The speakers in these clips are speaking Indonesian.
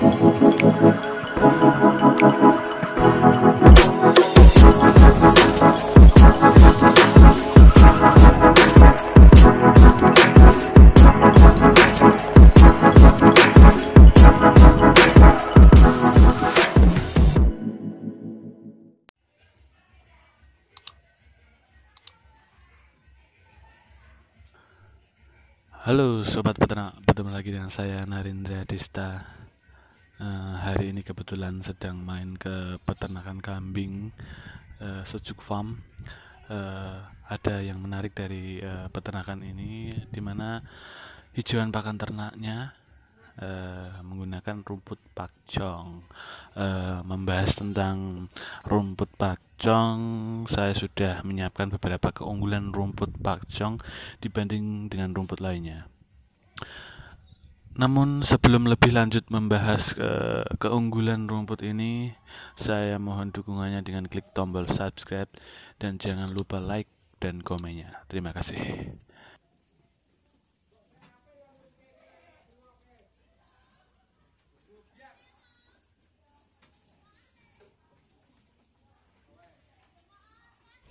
Halo Sobat Peternak, bertemu lagi dengan saya Narindra Dista. Hari ini kebetulan sedang main ke peternakan kambing Sejuk Farm. Ada yang menarik dari peternakan ini, dimana hijauan pakan ternaknya menggunakan rumput pakcong. Membahas tentang rumput pakcong, saya sudah menyiapkan beberapa keunggulan rumput pakcong dibanding dengan rumput lainnya. Namun sebelum lebih lanjut membahas keunggulan rumput ini, saya mohon dukungannya dengan klik tombol subscribe dan jangan lupa like dan komennya. Terima kasih.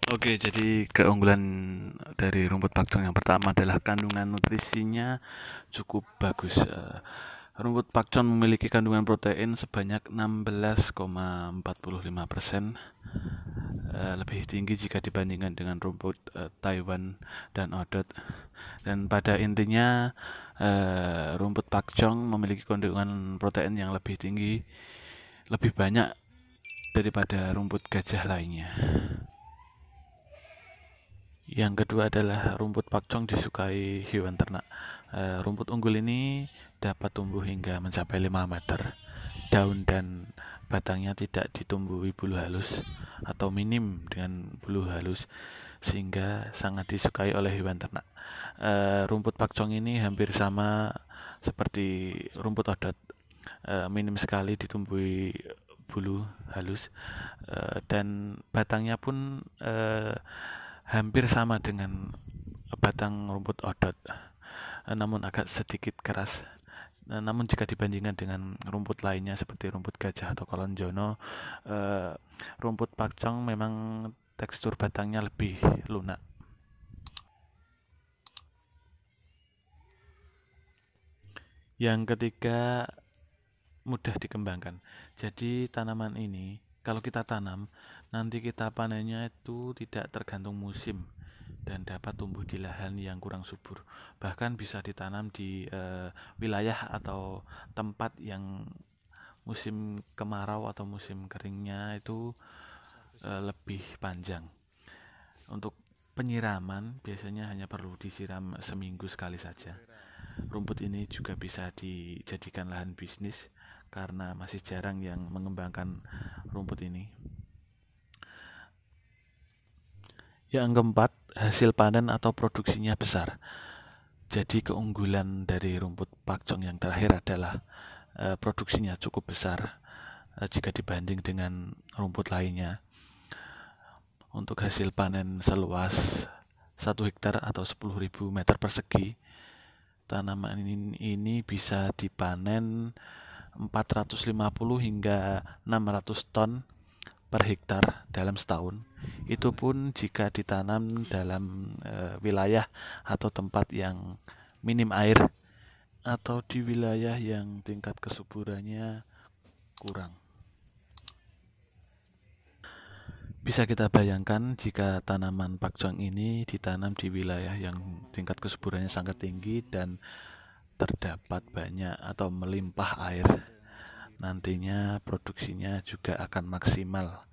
Oke, jadi keunggulan dari rumput pakcong yang pertama adalah kandungan nutrisinya cukup bagus. Rumput pakcong memiliki kandungan protein sebanyak 16,45%, lebih tinggi jika dibandingkan dengan rumput Taiwan dan Odot. Dan pada intinya rumput pakcong memiliki kandungan protein yang lebih tinggi, lebih banyak daripada rumput gajah lainnya. Yang kedua adalah rumput pakcong disukai hewan ternak. Rumput unggul ini dapat tumbuh hingga mencapai 5 meter. Daun dan batangnya tidak ditumbuhi bulu halus atau minim dengan bulu halus, sehingga sangat disukai oleh hewan ternak. Rumput pakcong ini hampir sama seperti rumput odot, minim sekali ditumbuhi bulu halus, dan batangnya pun hampir sama dengan batang rumput odot, namun agak sedikit keras. Namun jika dibandingkan dengan rumput lainnya seperti rumput gajah atau kolonjono, rumput pakcong memang tekstur batangnya lebih lunak. Yang ketiga, mudah dikembangkan. Jadi tanaman ini kalau kita tanam, nanti kita panennya itu tidak tergantung musim dan dapat tumbuh di lahan yang kurang subur. Bahkan bisa ditanam di wilayah atau tempat yang musim kemarau atau musim keringnya itu lebih panjang. Untuk penyiraman biasanya hanya perlu disiram seminggu sekali saja. Rumput ini juga bisa dijadikan lahan bisnis karena masih jarang yang mengembangkan rumput ini. Yang keempat, hasil panen atau produksinya besar. Jadi keunggulan dari rumput pakcong yang terakhir adalah produksinya cukup besar jika dibanding dengan rumput lainnya. Untuk hasil panen seluas 1 hektar atau 10.000 meter persegi, tanaman ini bisa dipanen 450 hingga 600 ton per hektar dalam setahun. Itu pun jika ditanam dalam wilayah atau tempat yang minim air atau di wilayah yang tingkat kesuburannya kurang. Bisa kita bayangkan jika tanaman pakcong ini ditanam di wilayah yang tingkat kesuburannya sangat tinggi dan terdapat banyak atau melimpah air, nantinya produksinya juga akan maksimal.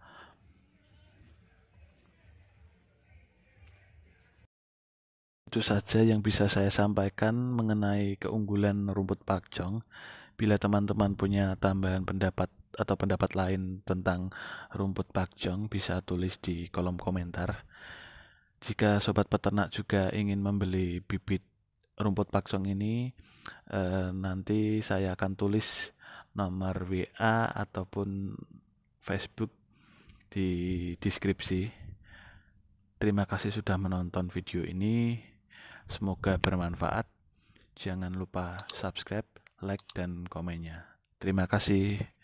Itu saja yang bisa saya sampaikan mengenai keunggulan rumput pakcong. Bila teman-teman punya tambahan pendapat atau pendapat lain tentang rumput pakcong, bisa tulis di kolom komentar. Jika sobat peternak juga ingin membeli bibit rumput pakcong ini, nanti saya akan tulis nomor WA ataupun Facebook di deskripsi. Terima kasih sudah menonton video ini. Semoga bermanfaat. Jangan lupa subscribe, like, dan komennya. Terima kasih.